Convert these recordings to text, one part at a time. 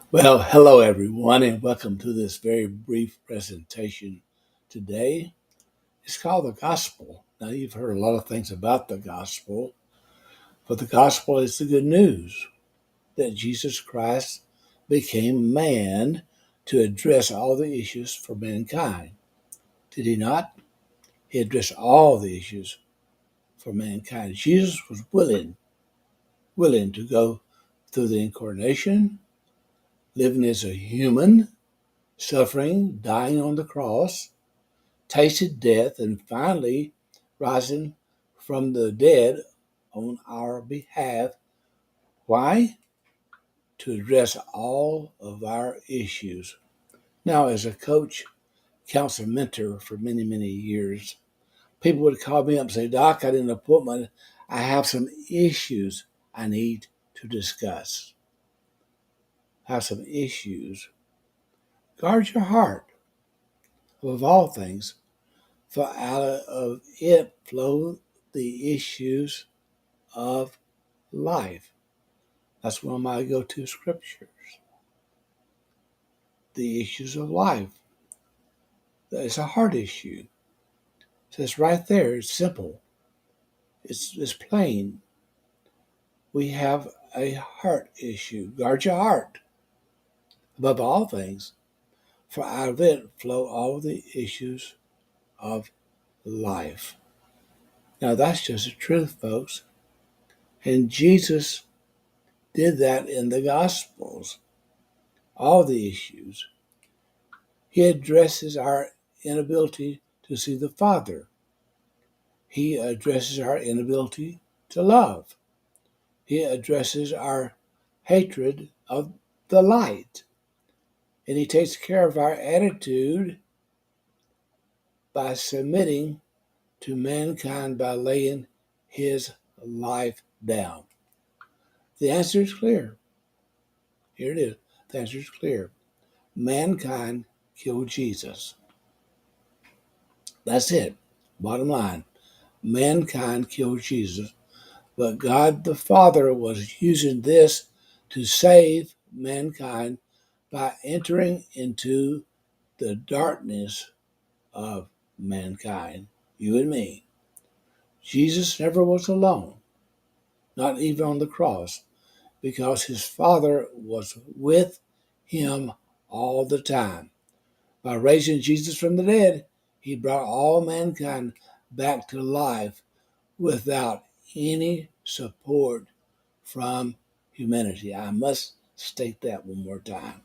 Well, hello everyone, and welcome to this very brief presentation today. It's called the gospel. Now, you've heard a lot of things about the gospel, but the gospel is the good news that Jesus Christ became man to address all the issues for mankind. Did he not? He addressed all the issues for mankind. Jesus was willing to go through the incarnation, living as a human, suffering, dying on the cross, tasted death, and finally rising from the dead on our behalf. Why? To address all of our issues. Now, as a coach, counselor, mentor for many, many years, people would call me up and say, Doc, I did an appointment. I have some issues I need to discuss. I have some issues. Guard your heart above all things, for out of it flow the issues of life. That's one of my go-to scriptures. The issues of life. It's a heart issue. So it's right there. It's simple. It's plain. We have a heart issue. Guard your heart above all things, for out of it flow all the issues of life. Now that's just the truth, folks. And Jesus did that in the Gospels. All the issues. He addresses our inability to see the Father. He addresses our inability to love. He addresses our hatred of the light. And he takes care of our attitude by submitting to mankind by laying his life down. The answer is clear. Here it is. The answer is clear. Mankind killed Jesus. That's it. Bottom line. Mankind killed Jesus, but God the Father was using this to save mankind by entering into the darkness of mankind, you and me. Jesus never was alone, not even on the cross, because his Father was with him all the time. By raising Jesus from the dead, he brought all mankind back to life without any support from humanity. I must state that one more time.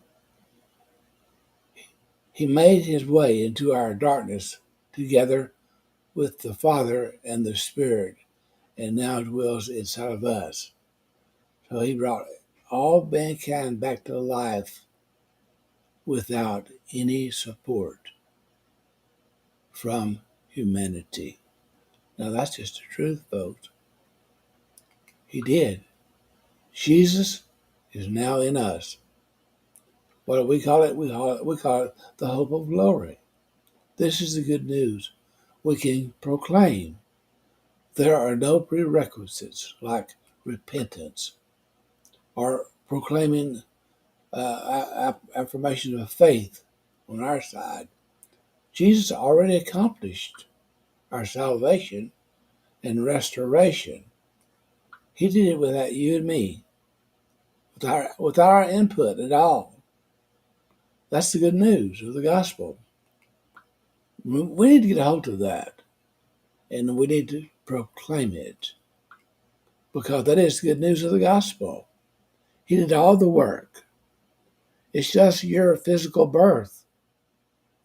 He made his way into our darkness together with the Father and the Spirit, and now dwells inside of us. So he brought all mankind back to life without any support from humanity. Now that's just the truth, folks. He did. Jesus is now in us. What do we call it? We call it the hope of glory. This is the good news we can proclaim. There are no prerequisites like repentance or proclaiming affirmation of faith on our side. Jesus already accomplished our salvation and restoration. He did it without you and me, without our input at all. That's the good news of the gospel. We need to get a hold of that, and we need to proclaim it, because that is the good news of the gospel. He did all the work. It's just your physical birth.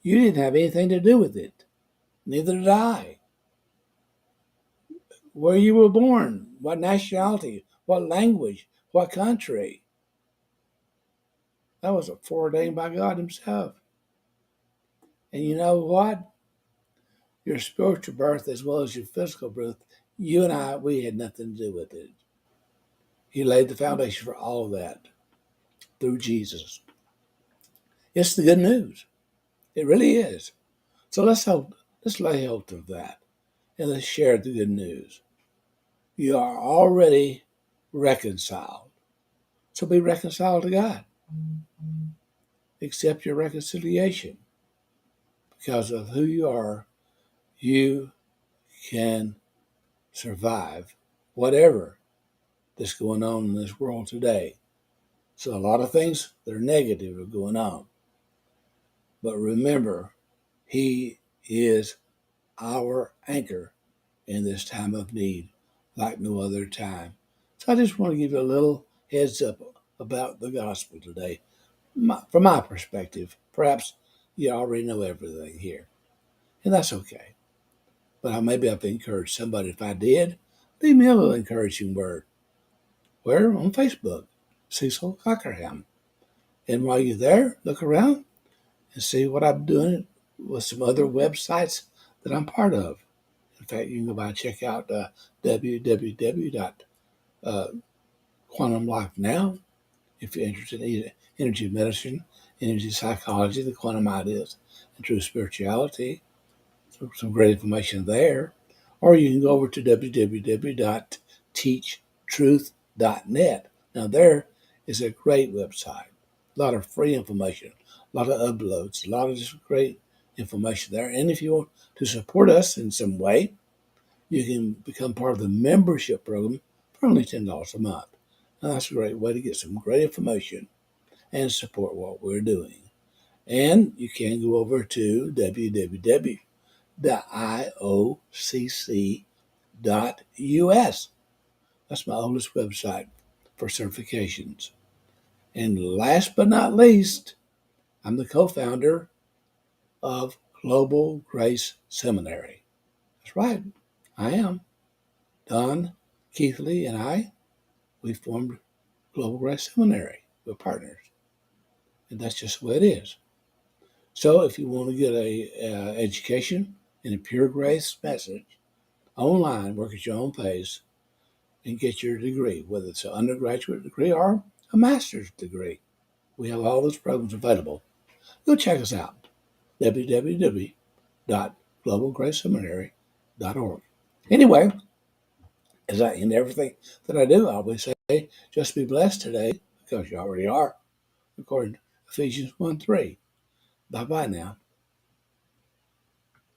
You didn't have anything to do with it. Neither did I. Where you were born, what nationality, what language, what country. That was foreordained by God himself. And you know what? Your spiritual birth as well as your physical birth, you and I, we had nothing to do with it. He laid the foundation for all of that through Jesus. It's the good news. It really is. So let's lay hold of that and let's share the good news. You are already reconciled. So be reconciled to God. accept your reconciliation. Because of who you are, you can survive whatever that's going on in this world today. So a lot of things that are negative are going on. But remember, He is our anchor in this time of need like no other time. So I just want to give you a little heads up about the gospel today. From my perspective, perhaps you already know everything here, and that's okay. But maybe I've encouraged somebody. If I did, leave me a little encouraging word. Where? On Facebook, Cecil Cockerham. And while you're there, look around and see what I'm doing with some other websites that I'm part of. In fact, you can go by and check out www.quantum life now if you're interested in energy medicine, energy psychology, the quantum ideas, and true spirituality. So some great information there. Or you can go over to www.teachtruth.net. Now, there is a great website, a lot of free information, a lot of uploads, a lot of just great information there. And if you want to support us in some way, you can become part of the membership program for only $10 a month. Now, that's a great way to get some great information and support what we're doing. And you can go over to www.iocc.us. That's my oldest website for certifications. And last but not least, I'm the co-founder of Global Grace Seminary. That's right, I am. Don Keithley and we formed Global Grace Seminary. We're partners. And that's just the way it is. So if you want to get a education in a pure grace message, online, work at your own pace, and get your degree, whether it's an undergraduate degree or a master's degree. We have all those programs available. Go check us out, www.globalgraceseminary.org. Anyway, as I end everything that I do, I always say, just be blessed today, because you already are, according to Ephesians 1:3. Bye-bye now.